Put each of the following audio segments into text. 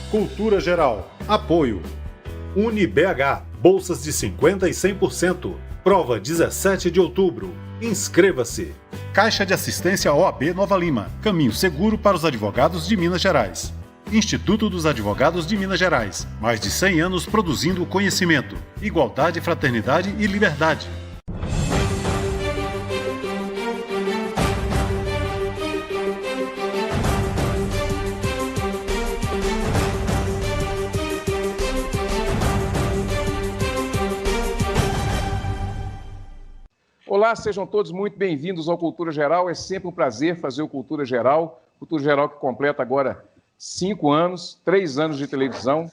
Cultura Geral. Apoio. UniBH. Bolsas de 50% e 100%. Prova 17 de outubro. Inscreva-se. Caixa de Assistência OAB Nova Lima. Caminho seguro para os advogados de Minas Gerais. Instituto dos Advogados de Minas Gerais. Mais de 100 anos produzindo conhecimento, igualdade, fraternidade e liberdade. Olá, sejam todos muito bem-vindos ao Cultura Geral. É sempre um prazer fazer o Cultura Geral. Cultura Geral que completa agora 5 anos, 3 anos de televisão.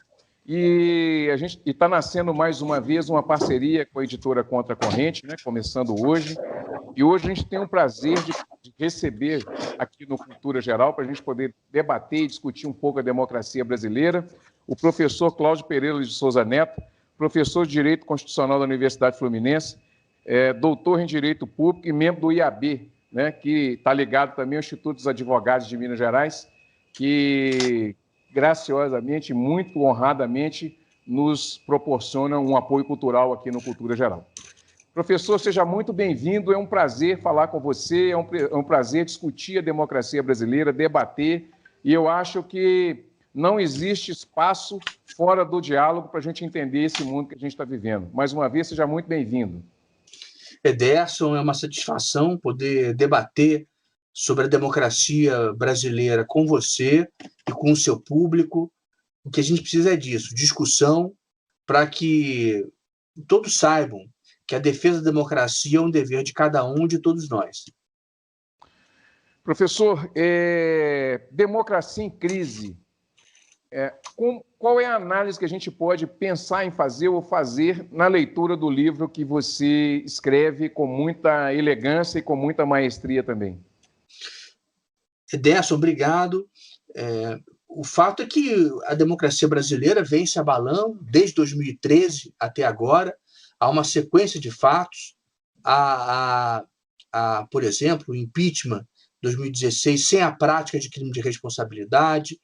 E a gente está nascendo mais uma vez uma parceria com a editora Contra a Corrente, né, começando hoje. E hoje a gente tem o prazer de receber aqui no Cultura Geral, para a gente poder debater e discutir um pouco a democracia brasileira, o professor Cláudio Pereira de Souza Neto, professor de Direito Constitucional da Universidade Fluminense, doutor em Direito Público e membro do IAB, né, que está ligado também ao Instituto dos Advogados de Minas Gerais, que graciosamente, muito honradamente, nos proporciona um apoio cultural aqui no Cultura Geral. Professor, seja muito bem-vindo, é um prazer falar com você, é um prazer discutir a democracia brasileira, debater, e eu acho que não existe espaço fora do diálogo para a gente entender esse mundo que a gente está vivendo. Mais uma vez, seja muito bem-vindo. Ederson, é uma satisfação poder debater sobre a democracia brasileira com você e com o seu público. O que a gente precisa é disso, discussão, para que todos saibam que a defesa da democracia é um dever de cada um, de todos nós. Professor, democracia em crise. Qual é a análise que a gente pode pensar em fazer ou fazer na leitura do livro que você escreve com muita elegância e com muita maestria também? Ederson, obrigado. O fato é que a democracia brasileira vem se abalando desde 2013 até agora. Há uma sequência de fatos. Por exemplo, o impeachment 2016 sem a prática de crime de responsabilidade,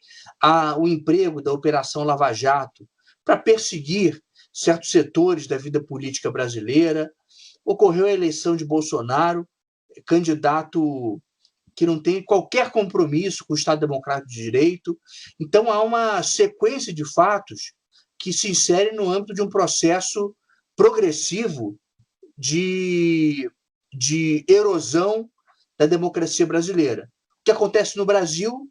o emprego da Operação Lava Jato para perseguir certos setores da vida política brasileira, ocorreu a eleição de Bolsonaro, candidato que não tem qualquer compromisso com o Estado Democrático de Direito. Então, há uma sequência de fatos que se inserem no âmbito de um processo progressivo de erosão da democracia brasileira. O que acontece no Brasil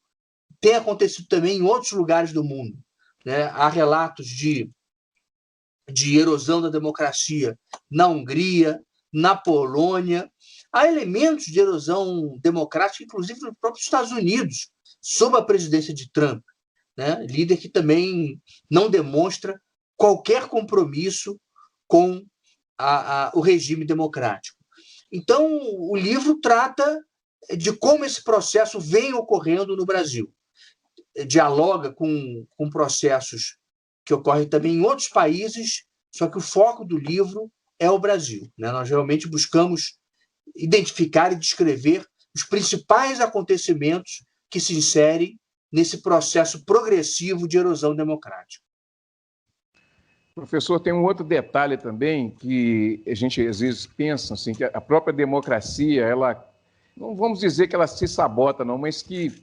tem acontecido também em outros lugares do mundo, né? Há relatos de erosão da democracia na Hungria, na Polônia. Há elementos de erosão democrática, inclusive nos próprios Estados Unidos, sob a presidência de Trump, né? Líder que também não demonstra qualquer compromisso com o regime democrático. Então, o livro trata de como esse processo vem ocorrendo no Brasil. Dialoga com processos que ocorrem também em outros países, só que o foco do livro é o Brasil, né? Nós realmente buscamos identificar e descrever os principais acontecimentos que se inserem nesse processo progressivo de erosão democrática. Professor, tem um outro detalhe também que a gente às vezes pensa assim, que a própria democracia, ela, não vamos dizer que ela se sabota, não, mas que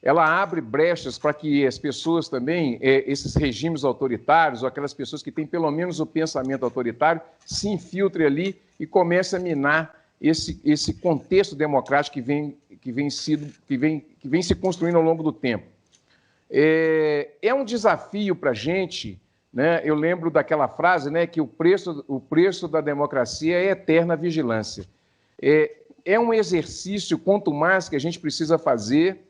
ela abre brechas para que as pessoas também, esses regimes autoritários, ou aquelas pessoas que têm pelo menos o pensamento autoritário, se infiltrem ali e comecem a minar esse contexto democrático que vem se construindo ao longo do tempo. É um desafio para a gente, né? Eu lembro daquela frase, né, que o preço da democracia é eterna vigilância. É um exercício, quanto mais, que a gente precisa fazer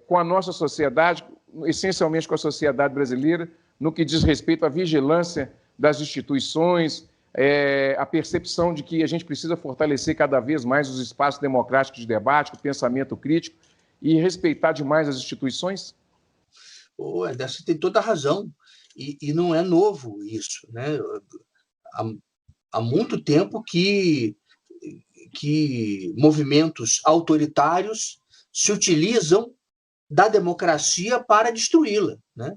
com a nossa sociedade, essencialmente com a sociedade brasileira, no que diz respeito à vigilância das instituições, a percepção de que a gente precisa fortalecer cada vez mais os espaços democráticos de debate, o pensamento crítico e respeitar demais as instituições? Você tem toda a razão. E não é novo isso, né? Há muito tempo que movimentos autoritários se utilizam da democracia para destruí-la, né?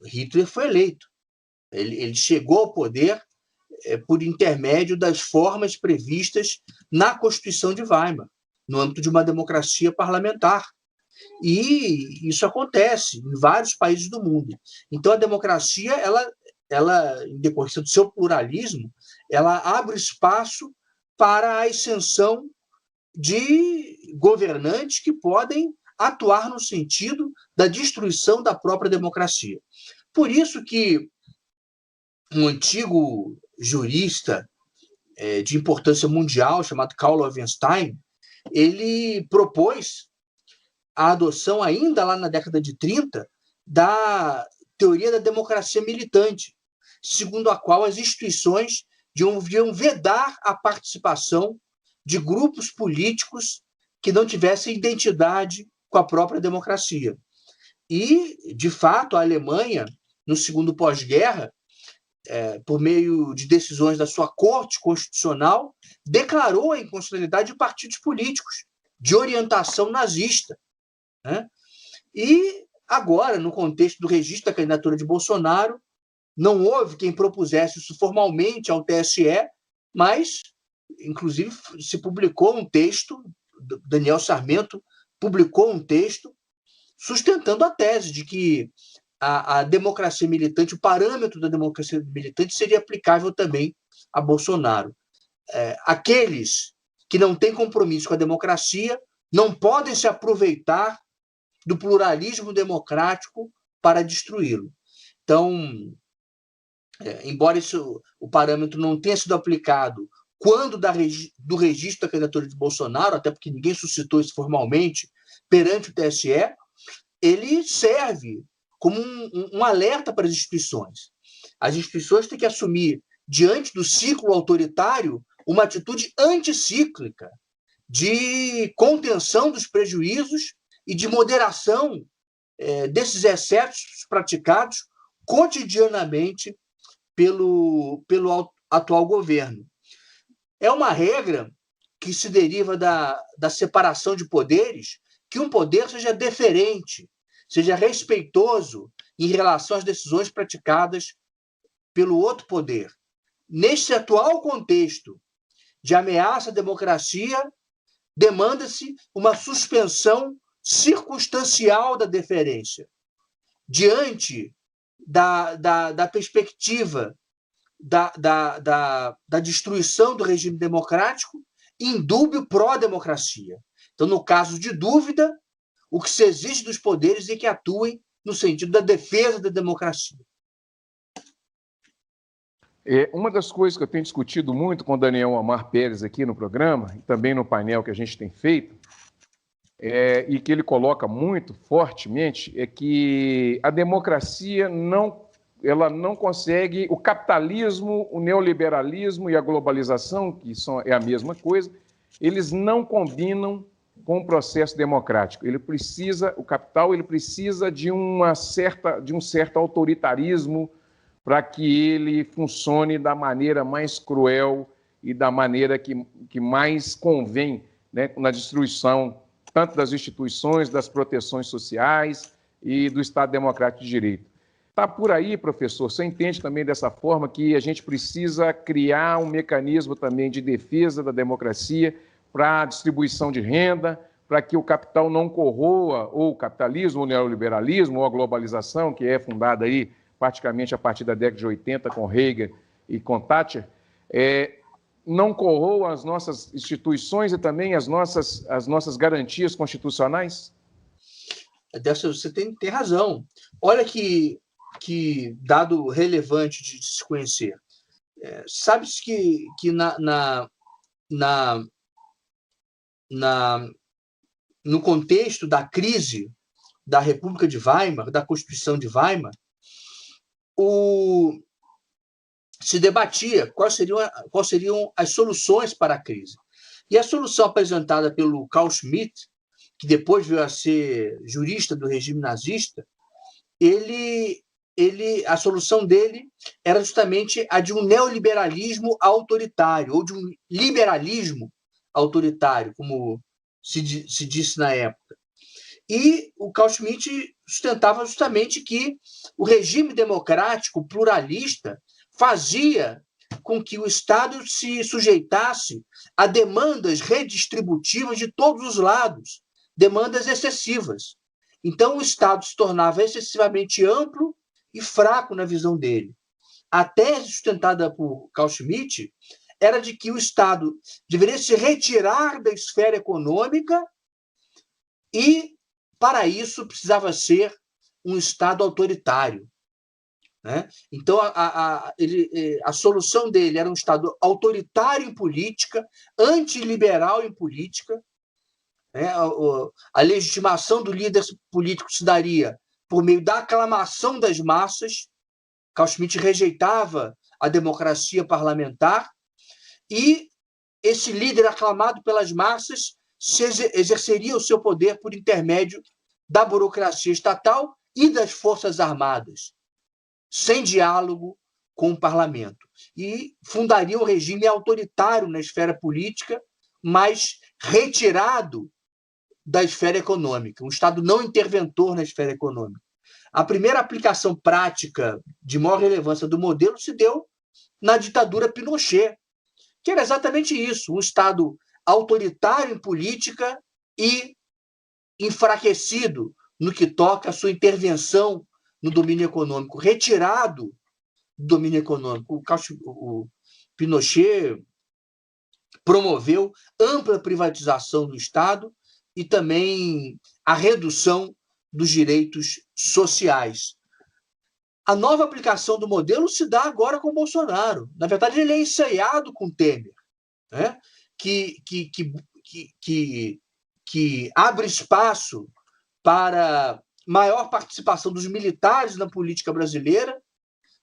Hitler foi eleito. Ele chegou ao poder por intermédio das formas previstas na Constituição de Weimar, no âmbito de uma democracia parlamentar. E isso acontece em vários países do mundo. Então, a democracia, ela, em decorrência do seu pluralismo, ela abre espaço para a ascensão de governantes que podem atuar no sentido da destruição da própria democracia. Por isso que um antigo jurista de importância mundial, chamado Karl Loewenstein, ele propôs a adoção, ainda lá na década de 30, da teoria da democracia militante, segundo a qual as instituições deviam vedar a participação de grupos políticos que não tivessem identidade com a própria democracia. E, de fato, a Alemanha, no segundo pós-guerra, por meio de decisões da sua Corte Constitucional, declarou a inconstitucionalidade de partidos políticos de orientação nazista, né? E agora, no contexto do registro da candidatura de Bolsonaro, não houve quem propusesse isso formalmente ao TSE, mas, inclusive, se publicou um texto, Daniel Sarmento publicou um texto sustentando a tese de que a democracia militante, o parâmetro da democracia militante seria aplicável também a Bolsonaro. Aqueles que não têm compromisso com a democracia não podem se aproveitar do pluralismo democrático para destruí-lo. Então, embora o parâmetro não tenha sido aplicado quando do registro da candidatura de Bolsonaro, até porque ninguém suscitou isso formalmente perante o TSE, ele serve como um alerta para as instituições. As instituições têm que assumir, diante do ciclo autoritário, uma atitude anticíclica de contenção dos prejuízos e de moderação desses excessos praticados cotidianamente pelo atual governo. É uma regra que se deriva da separação de poderes, que um poder seja deferente, seja respeitoso em relação às decisões praticadas pelo outro poder. Neste atual contexto de ameaça à democracia, demanda-se uma suspensão circunstancial da deferência. Diante da perspectiva da destruição do regime democrático, indúbio pró-democracia. Então, no caso de dúvida, o que se exige dos poderes é que atuem no sentido da defesa da democracia. Uma das coisas que eu tenho discutido muito com o Daniel Amar Pérez aqui no programa, e também no painel que a gente tem feito, e que ele coloca muito fortemente, é que a democracia ela não consegue, o capitalismo, o neoliberalismo e a globalização, que é a mesma coisa, eles não combinam com o processo democrático. O capital precisa de um certo autoritarismo para que ele funcione da maneira mais cruel e da maneira que mais convém, né, na destruição tanto das instituições, das proteções sociais e do Estado Democrático de Direito. Está por aí, professor, você entende também dessa forma que a gente precisa criar um mecanismo também de defesa da democracia para a distribuição de renda, para que o capital não corroa ou o capitalismo, ou o neoliberalismo, ou a globalização, que é fundada aí praticamente a partir da década de 80 com Reagan e com Thatcher, não corroam as nossas instituições e também as nossas garantias constitucionais? Você tem razão. Olha que dado relevante de se conhecer. Sabe-se que no contexto da crise da República de Weimar, da Constituição de Weimar, se debatia quais seriam as soluções para a crise. E a solução apresentada pelo Carl Schmitt, que depois veio a ser jurista do regime nazista, a solução dele era justamente a de um neoliberalismo autoritário, ou de um liberalismo autoritário, como se disse na época. E o Carl Schmitt sustentava justamente que o regime democrático pluralista fazia com que o Estado se sujeitasse a demandas redistributivas de todos os lados, demandas excessivas. Então, o Estado se tornava excessivamente amplo e fraco na visão dele. A tese sustentada por Carl Schmitt era de que o Estado deveria se retirar da esfera econômica e, para isso, precisava ser um Estado autoritário. Né? Então, a solução dele era um Estado autoritário em política, antiliberal em política. Né? A legitimação do líder político se daria por meio da aclamação das massas. Carl Schmitt rejeitava a democracia parlamentar e esse líder aclamado pelas massas exerceria o seu poder por intermédio da burocracia estatal e das forças armadas, sem diálogo com o parlamento. E fundaria um regime autoritário na esfera política, mas retirado da esfera econômica, um Estado não interventor na esfera econômica. A primeira aplicação prática de maior relevância do modelo se deu na ditadura Pinochet, que era exatamente isso, um Estado autoritário em política e enfraquecido no que toca à sua intervenção no domínio econômico, retirado do domínio econômico. O Pinochet promoveu ampla privatização do Estado e também a redução dos direitos sociais. A nova aplicação do modelo se dá agora com Bolsonaro. Na verdade, ele é ensaiado com Temer, né? que abre espaço para maior participação dos militares na política brasileira,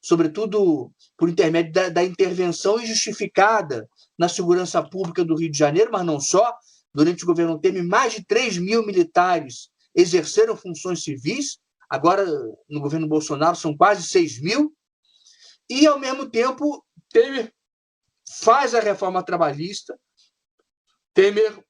sobretudo por intermédio da intervenção injustificada na segurança pública do Rio de Janeiro, mas não só. Durante o governo Temer, mais de 3 mil militares exerceram funções civis. Agora, no governo Bolsonaro, são quase 6 mil. E, ao mesmo tempo, Temer faz a reforma trabalhista, Temer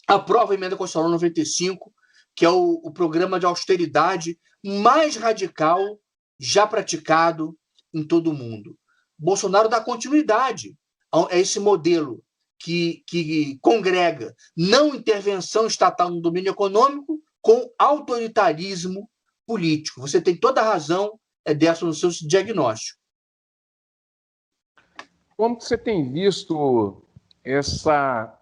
aprova a emenda constitucional 95, que é o programa de austeridade mais radical já praticado em todo o mundo. Bolsonaro dá continuidade a esse modelo que congrega não intervenção estatal no domínio econômico com autoritarismo político. Você tem toda a razão, Décio, no seu diagnóstico. Como que você tem visto essa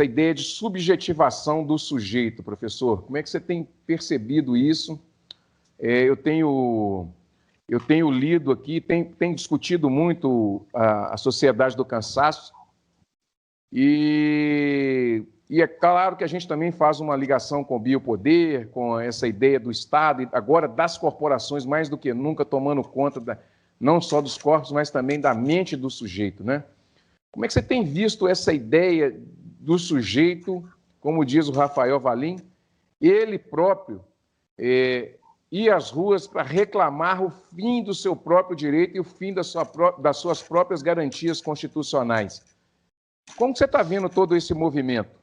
ideia de subjetivação do sujeito, professor? Como é que você tem percebido isso? Eu tenho lido aqui, tem discutido muito a sociedade do cansaço, e é claro que a gente também faz uma ligação com o biopoder, com essa ideia do Estado, e agora das corporações mais do que nunca tomando conta não só dos corpos, mas também da mente do sujeito, né? Como é que você tem visto essa ideia do sujeito, como diz o Rafael Valim, ele próprio ir às ruas para reclamar o fim do seu próprio direito e o fim das suas próprias garantias constitucionais? Como você está vendo todo esse movimento?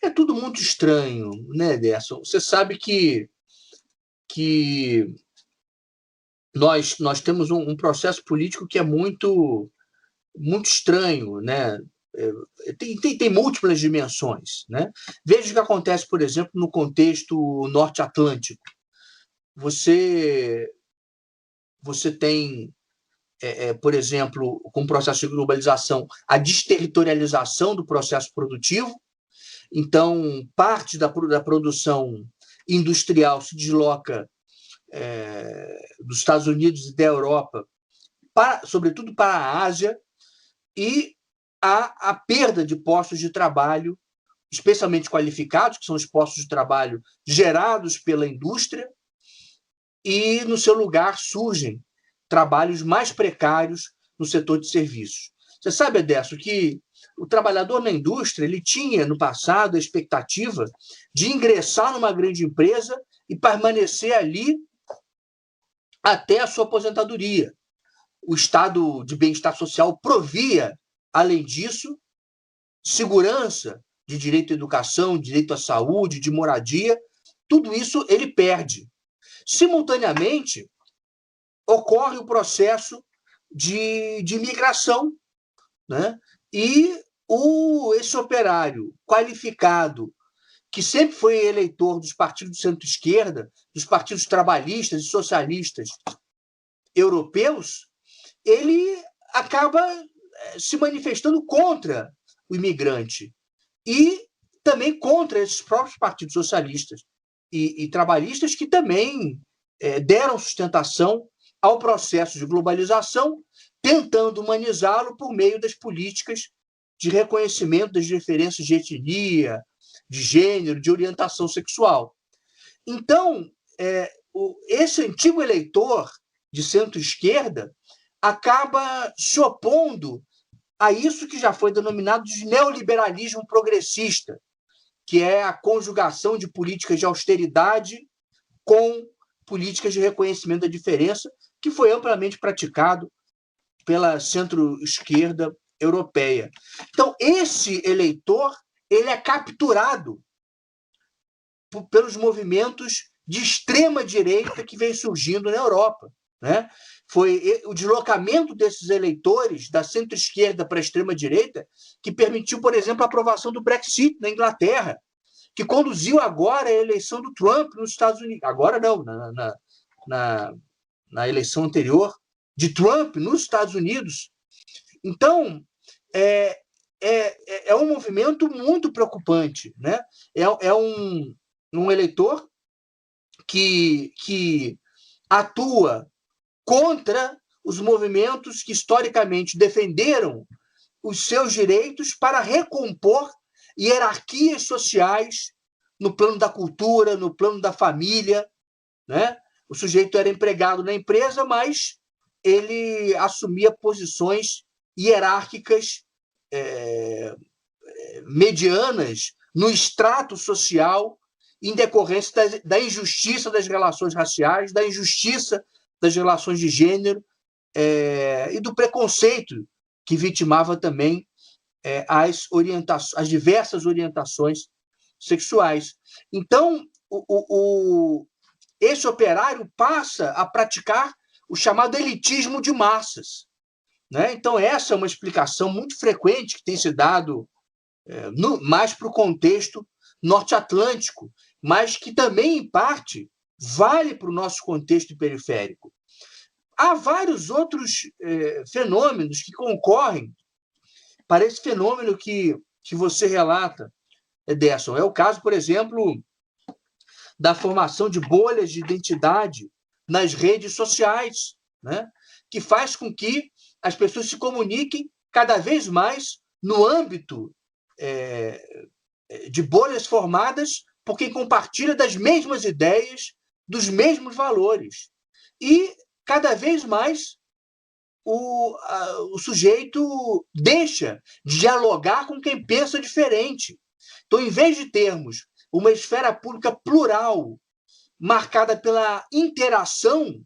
É tudo muito estranho, né, Ederson? Você sabe que nós temos um processo político que é muito estranho, né? Tem múltiplas dimensões, né? Veja o que acontece, por exemplo, no contexto norte-atlântico. Você tem, por exemplo, com o processo de globalização, a desterritorialização do processo produtivo. Então, parte da produção industrial se desloca dos Estados Unidos e da Europa, sobretudo para a Ásia, e há a perda de postos de trabalho, especialmente qualificados, que são os postos de trabalho gerados pela indústria, e, no seu lugar, surgem trabalhos mais precários no setor de serviços. Você sabe, Edécio, que o trabalhador na indústria ele tinha, no passado, a expectativa de ingressar numa grande empresa e permanecer ali até a sua aposentadoria. O Estado de bem-estar social provia, além disso, segurança de direito à educação, direito à saúde, de moradia, tudo isso ele perde. Simultaneamente, ocorre o processo de imigração, né? E esse operário qualificado, que sempre foi eleitor dos partidos de centro-esquerda, dos partidos trabalhistas e socialistas europeus, ele acaba se manifestando contra o imigrante e também contra esses próprios partidos socialistas e trabalhistas que também deram sustentação ao processo de globalização, tentando humanizá-lo por meio das políticas de reconhecimento das diferenças de etnia, de gênero, de orientação sexual. Então, esse antigo eleitor de centro-esquerda acaba se opondo a isso que já foi denominado de neoliberalismo progressista, que é a conjugação de políticas de austeridade com políticas de reconhecimento da diferença, que foi amplamente praticado pela centro-esquerda europeia. Então, esse eleitor ele é capturado pelos movimentos de extrema-direita que vem surgindo na Europa, né? Foi o deslocamento desses eleitores da centro-esquerda para a extrema-direita que permitiu, por exemplo, a aprovação do Brexit na Inglaterra, que conduziu agora a eleição do Trump nos Estados Unidos. Agora não, na eleição anterior, de Trump nos Estados Unidos. Então, é um movimento muito preocupante, né? É um eleitor que atua contra os movimentos que historicamente defenderam os seus direitos para recompor hierarquias sociais no plano da cultura, no plano da família, né? O sujeito era empregado na empresa, mas ele assumia posições hierárquicas medianas no extrato social em decorrência da injustiça das relações raciais, da injustiça das relações de gênero e do preconceito que vitimava também as diversas orientações sexuais. Então, esse operário passa a praticar o chamado elitismo de massas, né? Então, essa é uma explicação muito frequente que tem se dado mais para o contexto norte-atlântico, mas que também, em parte, vale para o nosso contexto periférico. Há vários outros fenômenos que concorrem para esse fenômeno que você relata, Ederson. É o caso, por exemplo, da formação de bolhas de identidade nas redes sociais, né? Que faz com que as pessoas se comuniquem cada vez mais no âmbito de bolhas formadas por quem compartilha das mesmas ideias, dos mesmos valores. E, cada vez mais, o sujeito deixa de dialogar com quem pensa diferente. Então, em vez de termos uma esfera pública plural, marcada pela interação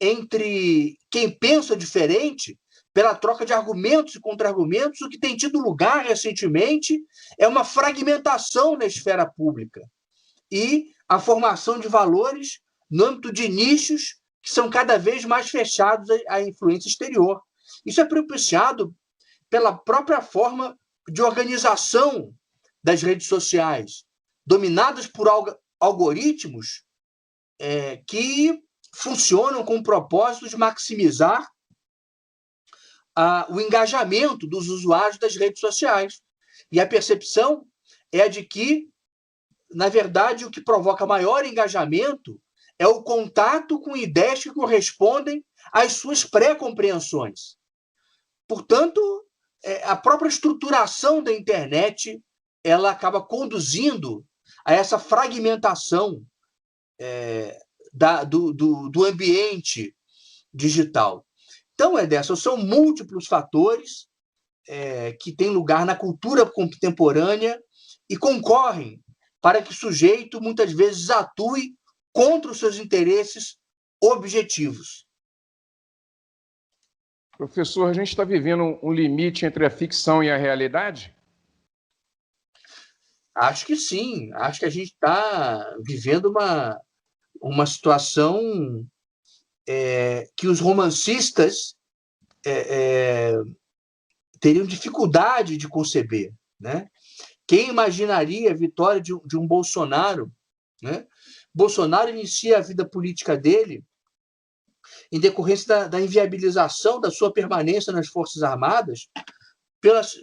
entre quem pensa diferente, pela troca de argumentos e contra-argumentos, o que tem tido lugar recentemente é uma fragmentação na esfera pública e a formação de valores no âmbito de nichos que são cada vez mais fechados à influência exterior. Isso é propiciado pela própria forma de organização das redes sociais, dominadas por algoritmos que funcionam com o propósito de maximizar o engajamento dos usuários das redes sociais. E a percepção é de que, na verdade, o que provoca maior engajamento é o contato com ideias que correspondem às suas pré-compreensões. Portanto, a própria estruturação da internet ela acaba conduzindo a essa fragmentação do ambiente digital. Então, Ederson, são múltiplos fatores que têm lugar na cultura contemporânea e concorrem para que o sujeito, muitas vezes, atue contra os seus interesses objetivos. Professor, a gente está vivendo um limite entre a ficção e a realidade? Acho que sim. Acho que a gente está vivendo uma situação que os romancistas teriam dificuldade de conceber, né? Quem imaginaria a vitória de um Bolsonaro, né? Bolsonaro inicia a vida política dele em decorrência da inviabilização da sua permanência nas Forças Armadas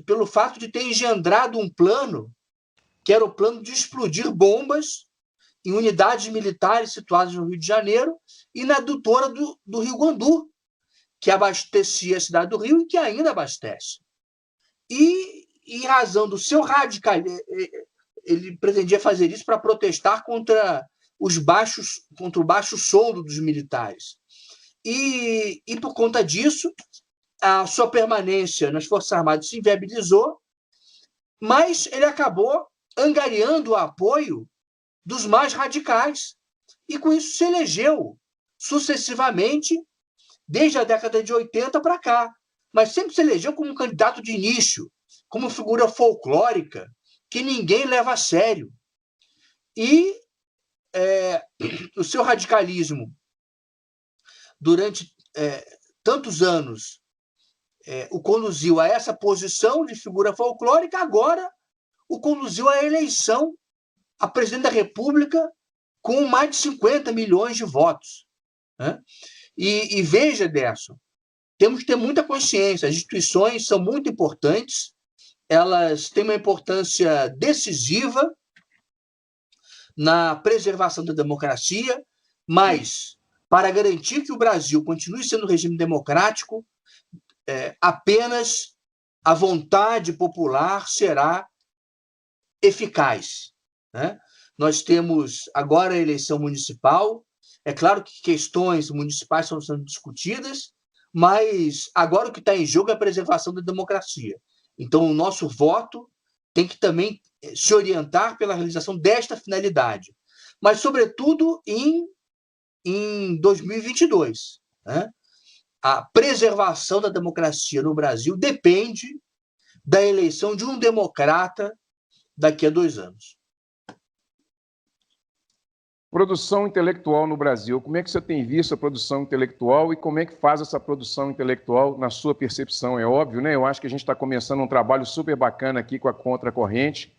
pelo fato de ter engendrado um plano, que era o plano de explodir bombas em unidades militares situadas no Rio de Janeiro e na adutora do Rio Guandu, que abastecia a cidade do Rio e que ainda abastece. E, em razão do seu radicalismo, ele pretendia fazer isso para protestar contra o baixo soldo dos militares. E por conta disso, a sua permanência nas Forças Armadas se inviabilizou, mas ele acabou angariando o apoio dos mais radicais. E com isso se elegeu sucessivamente, desde a década de 80 para cá. Mas sempre se elegeu como um candidato de início, como figura folclórica, que ninguém leva a sério. E o seu radicalismo, durante tantos anos, o conduziu a essa posição de figura folclórica, agora o conduziu à eleição a presidente da República com mais de 50 milhões de votos. Né? E veja, Derson, temos que ter muita consciência, as instituições são muito importantes, elas têm uma importância decisiva na preservação da democracia, mas para garantir que o Brasil continue sendo um regime democrático, apenas a vontade popular será eficaz. Né? Nós temos agora a eleição municipal, é claro que questões municipais estão sendo discutidas, mas agora o que está em jogo é a preservação da democracia. Então, o nosso voto tem que também se orientar pela realização desta finalidade, mas, sobretudo, em 2022. Né? A preservação da democracia no Brasil depende da eleição de um democrata daqui a 2 anos. Produção intelectual no Brasil. Como é que você tem visto a produção intelectual e como é que faz essa produção intelectual na sua percepção? É óbvio, né? Eu acho que a gente está começando um trabalho super bacana aqui com a Contracorrente.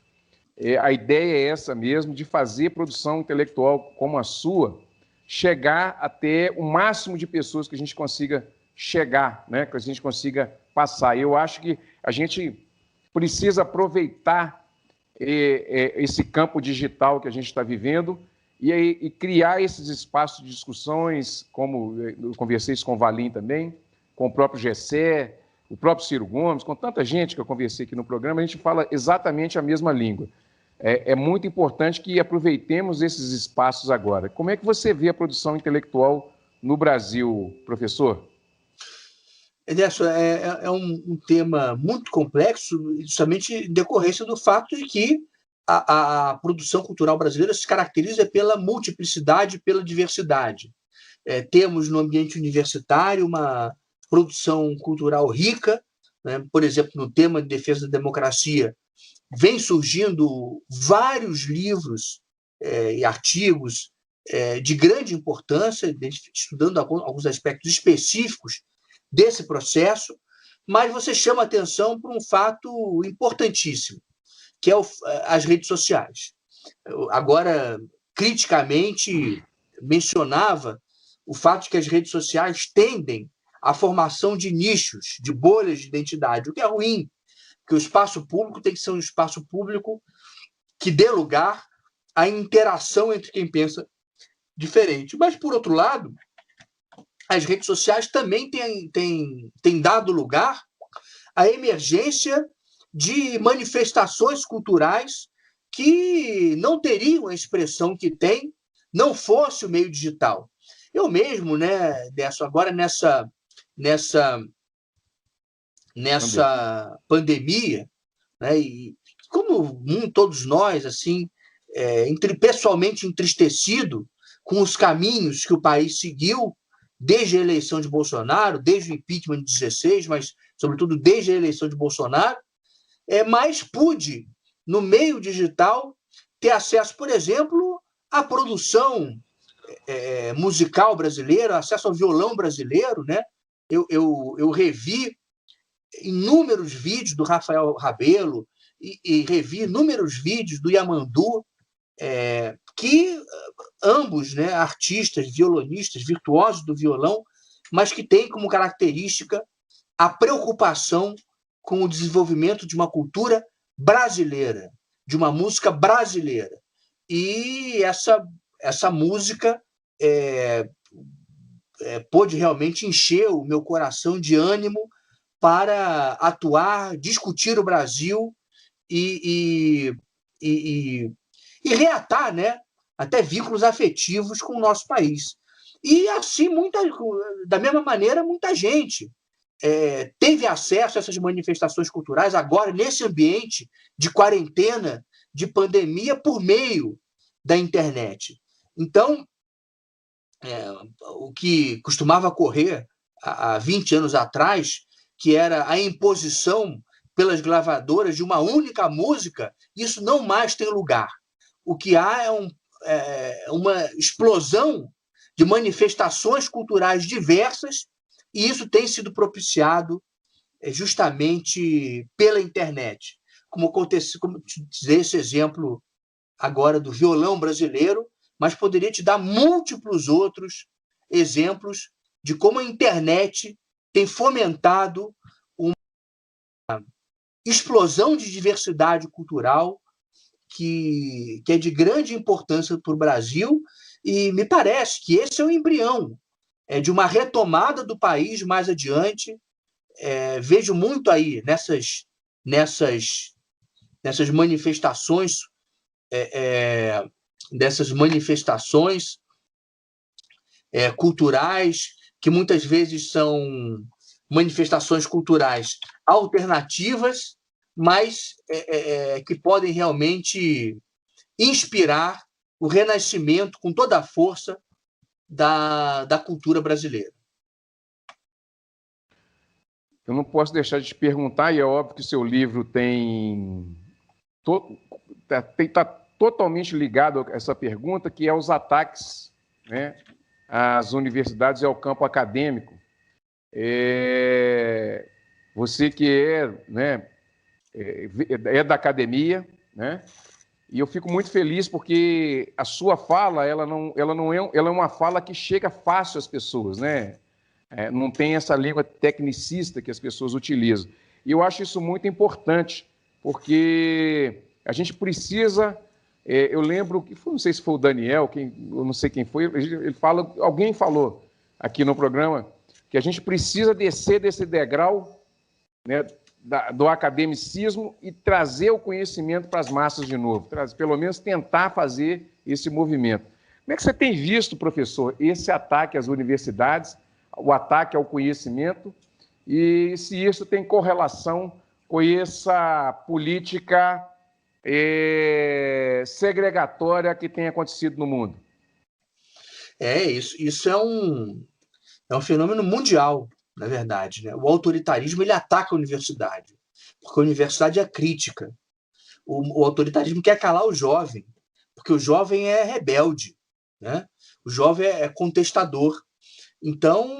A ideia é essa mesmo, de fazer produção intelectual como a sua, chegar até o máximo de pessoas que a gente consiga chegar, né? Que a gente consiga passar. Eu acho que a gente precisa aproveitar esse campo digital que a gente está vivendo e criar esses espaços de discussões, como eu conversei isso com o Valim também, com o próprio Gessé, o próprio Ciro Gomes, com tanta gente que eu conversei aqui no programa, a gente fala exatamente a mesma língua. É muito importante que aproveitemos esses espaços agora. Como é que você vê a produção intelectual no Brasil, professor? Ederson, é um tema muito complexo, justamente em decorrência do fato de que a produção cultural brasileira se caracteriza pela multiplicidade, pela diversidade. Temos no ambiente universitário uma produção cultural rica, né? Por exemplo, no tema de defesa da democracia, vem surgindo vários livros e artigos de grande importância, estudando alguns aspectos específicos desse processo, mas você chama atenção para um fato importantíssimo, que é as redes sociais. Agora, criticamente, mencionava o fato de que as redes sociais tendem à formação de nichos, de bolhas de identidade, o que é ruim, porque o espaço público tem que ser um espaço público que dê lugar à interação entre quem pensa diferente. Mas, por outro lado, as redes sociais também têm dado lugar à emergência de manifestações culturais que não teriam a expressão que tem não fosse o meio digital. Eu mesmo, né, Derson, agora nessa pandemia, né, e como todos nós, assim, pessoalmente entristecido com os caminhos que o país seguiu desde a eleição de Bolsonaro, desde o impeachment de 16, mas, sobretudo, desde a eleição de Bolsonaro, mas pude no meio digital, ter acesso, por exemplo, à produção musical brasileira, acesso ao violão brasileiro, né? Eu revi inúmeros vídeos do Rafael Rabelo e revi inúmeros vídeos do Yamandu, que ambos, né, artistas, violonistas, virtuosos do violão, mas que têm como característica a preocupação com o desenvolvimento de uma cultura brasileira, de uma música brasileira. E essa música pôde realmente encher o meu coração de ânimo para atuar, discutir o Brasil e reatar, né, até vínculos afetivos com o nosso país. E assim, da mesma maneira, muita gente teve acesso a essas manifestações culturais agora, nesse ambiente de quarentena, de pandemia, por meio da internet. Então, o que costumava ocorrer há 20 anos atrás, que era a imposição pelas gravadoras de uma única música, isso não mais tem lugar. O que há é uma explosão de manifestações culturais diversas, e isso tem sido propiciado justamente pela internet. Como dizer esse exemplo agora do violão brasileiro, mas poderia te dar múltiplos outros exemplos de como a internet tem fomentado uma explosão de diversidade cultural que é de grande importância para o Brasil, e me parece que esse é o embrião de uma retomada do país mais adiante. Vejo muito aí nessas manifestações, culturais, que muitas vezes são manifestações culturais alternativas, mas que podem realmente inspirar o renascimento com toda a força da cultura brasileira. Eu não posso deixar de te perguntar, e é óbvio que o seu livro está totalmente ligado a essa pergunta, que é os ataques, né, às universidades e ao campo acadêmico. Você que é da academia, né? E eu fico muito feliz porque a sua fala, ela é uma fala que chega fácil às pessoas, né? Não tem essa língua tecnicista que as pessoas utilizam. E eu acho isso muito importante, porque a gente precisa... eu lembro que não sei se foi o Daniel, eu não sei quem foi, alguém falou aqui no programa que a gente precisa descer desse degrau, né, do academicismo e trazer o conhecimento para as massas de novo, pelo menos tentar fazer esse movimento. Como é que você tem visto, professor, esse ataque às universidades, o ataque ao conhecimento, e se isso tem correlação com essa política segregatória que tem acontecido no mundo? Isso é um fenômeno mundial, na verdade, né? O autoritarismo, ele ataca a universidade, porque a universidade é crítica. O autoritarismo quer calar o jovem, porque o jovem é rebelde, né? O jovem é contestador. Então,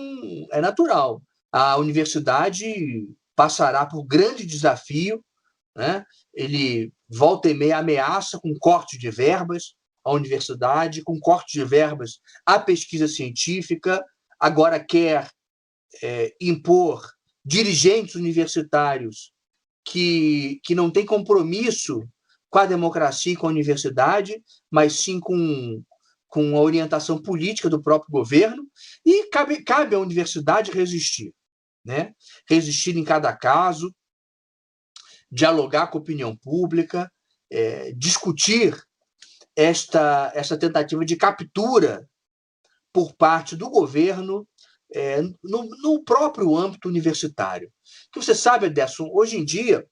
é natural. A universidade passará por grande desafio, né? Ele volta e meia ameaça com corte de verbas à universidade, com corte de verbas à pesquisa científica, agora quer impor dirigentes universitários que não têm compromisso com a democracia e com a universidade, mas sim com a orientação política do próprio governo, e cabe à universidade resistir, né? Resistir em cada caso, dialogar com a opinião pública, discutir essa tentativa de captura por parte do governo no próprio âmbito universitário. Que você sabe, Ederson, hoje em dia,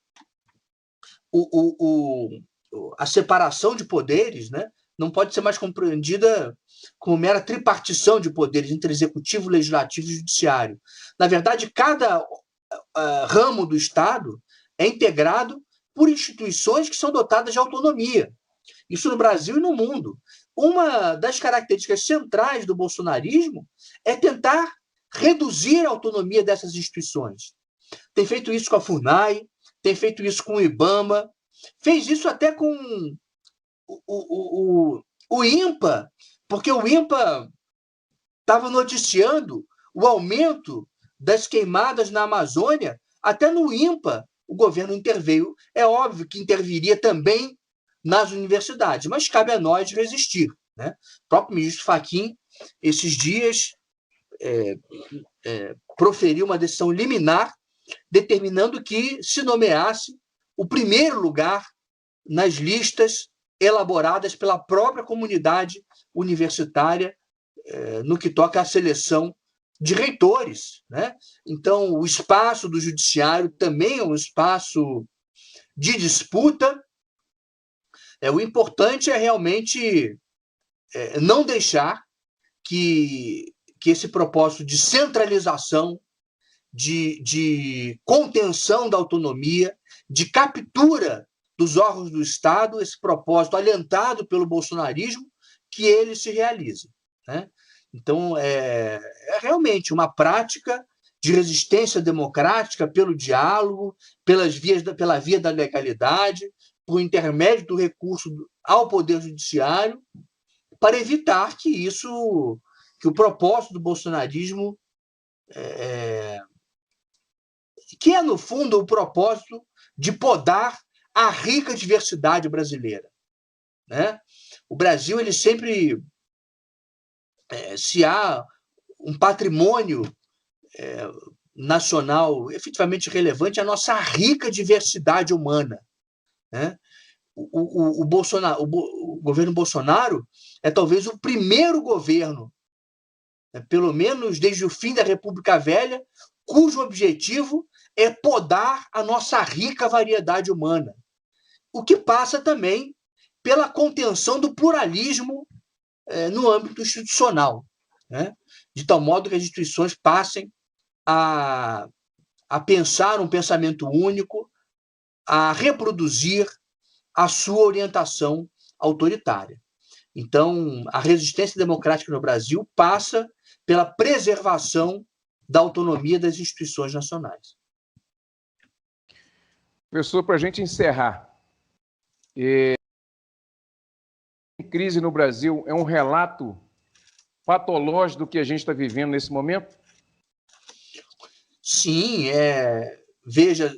a separação de poderes, né, não pode ser mais compreendida como mera tripartição de poderes entre executivo, legislativo e judiciário. Na verdade, cada ramo do Estado é integrado por instituições que são dotadas de autonomia. Isso no Brasil e no mundo. Uma das características centrais do bolsonarismo é tentar reduzir a autonomia dessas instituições. Tem feito isso com a FUNAI, tem feito isso com o IBAMA, fez isso até com o INPA, porque o INPA estava noticiando o aumento das queimadas na Amazônia. Até no INPA o governo interveio. É óbvio que interviria também nas universidades, mas cabe a nós resistir, né? O próprio ministro Fachin, esses dias, proferiu uma decisão liminar determinando que se nomeasse o primeiro lugar nas listas elaboradas pela própria comunidade universitária no que toca à seleção de reitores, né? Então, o espaço do judiciário também é um espaço de disputa. O importante é realmente não deixar que esse propósito de centralização, de contenção da autonomia, de captura dos órgãos do Estado, esse propósito alentado pelo bolsonarismo, que ele se realize, né? Então, é realmente uma prática de resistência democrática pelo diálogo, pela via da legalidade, por intermédio do recurso ao Poder Judiciário, para evitar que o propósito do bolsonarismo, que é, no fundo, o propósito de podar a rica diversidade brasileira, né? O Brasil, ele sempre, se há um patrimônio nacional efetivamente relevante, é a nossa rica diversidade humana, né? O governo Bolsonaro é talvez o primeiro governo, pelo menos desde o fim da República Velha, cujo objetivo é podar a nossa rica variedade humana, o que passa também pela contenção do pluralismo no âmbito institucional, né? De tal modo que as instituições passem a pensar um pensamento único, a reproduzir a sua orientação autoritária. Então, a resistência democrática no Brasil passa pela preservação da autonomia das instituições nacionais. Professor, para a gente encerrar, a crise no Brasil é um relato patológico do que a gente está vivendo nesse momento? Sim, veja,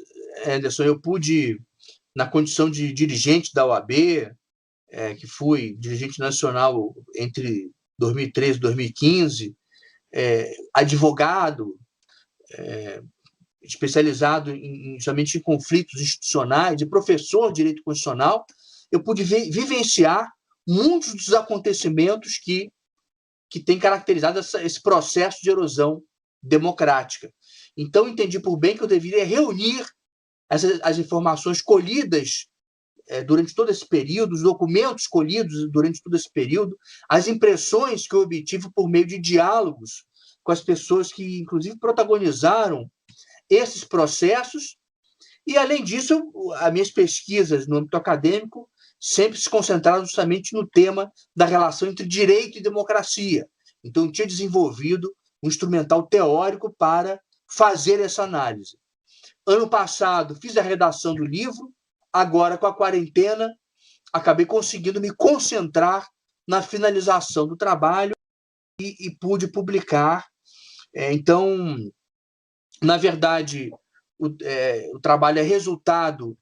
Anderson, eu pude, na condição de dirigente da OAB, que fui dirigente nacional entre 2013 e 2015, advogado, especializado somente em conflitos institucionais, e professor de direito constitucional, eu pude vivenciar muitos dos acontecimentos que têm caracterizado esse processo de erosão democrática. Então, entendi por bem que eu deveria reunir as informações colhidas durante todo esse período, os documentos colhidos durante todo esse período, as impressões que eu obtive por meio de diálogos com as pessoas que, inclusive, protagonizaram esses processos. E, além disso, as minhas pesquisas no âmbito acadêmico sempre se concentraram justamente no tema da relação entre direito e democracia. Então, eu tinha desenvolvido um instrumental teórico para fazer essa análise. Ano passado, fiz a redação do livro. Agora, com a quarentena, acabei conseguindo me concentrar na finalização do trabalho e pude publicar. Então, na verdade, o trabalho é resultado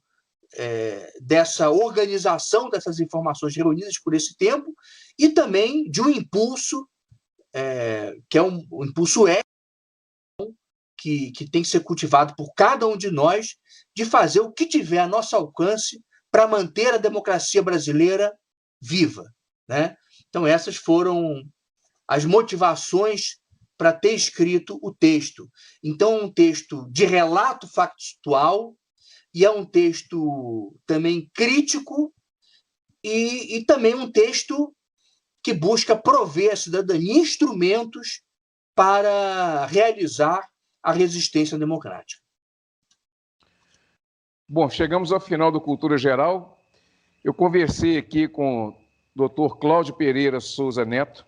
dessa organização dessas informações reunidas por esse tempo e também de um impulso, que é um impulso ético, que tem que ser cultivado por cada um de nós, de fazer o que tiver a nosso alcance para manter a democracia brasileira viva, né? Então, essas foram as motivações para ter escrito o texto. Então, é um texto de relato factual e é um texto também crítico e também um texto que busca prover à cidadania instrumentos para realizar a resistência democrática. Bom, chegamos ao final do Cultura Geral. Eu conversei aqui com o Dr. Cláudio Pereira Souza Neto,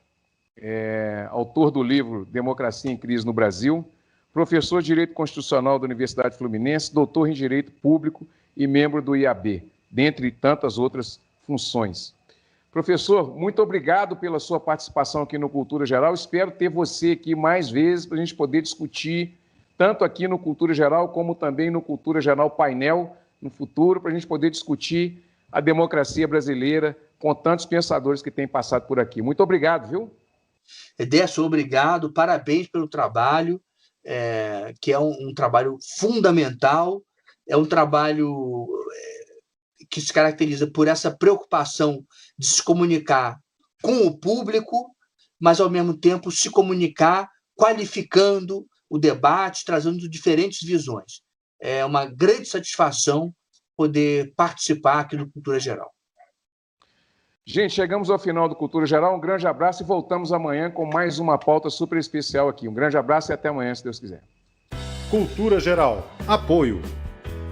autor do livro Democracia em Crise no Brasil, professor de Direito Constitucional da Universidade Fluminense, doutor em Direito Público e membro do IAB, dentre tantas outras funções. Professor, muito obrigado pela sua participação aqui no Cultura Geral. Espero ter você aqui mais vezes para a gente poder discutir, tanto aqui no Cultura Geral, como também no Cultura Geral Painel, no futuro, para a gente poder discutir a democracia brasileira com tantos pensadores que têm passado por aqui. Muito obrigado, viu? Décio, obrigado, parabéns pelo trabalho, que é um trabalho fundamental, é um trabalho que se caracteriza por essa preocupação de se comunicar com o público, mas, ao mesmo tempo, se comunicar qualificando o debate, trazendo diferentes visões. É uma grande satisfação poder participar aqui do Cultura Geral. Gente, chegamos ao final do Cultura Geral. Um grande abraço e voltamos amanhã com mais uma pauta super especial aqui. Um grande abraço e até amanhã, se Deus quiser. Cultura Geral. Apoio.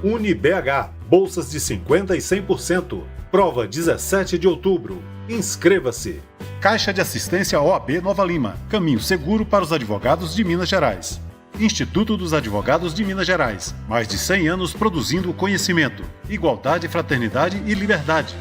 UniBH. Bolsas de 50% e 100%. Prova 17 de outubro. Inscreva-se. Caixa de Assistência OAB Nova Lima. Caminho seguro para os advogados de Minas Gerais. Instituto dos Advogados de Minas Gerais. Mais de 100 anos produzindo conhecimento, igualdade, fraternidade e liberdade.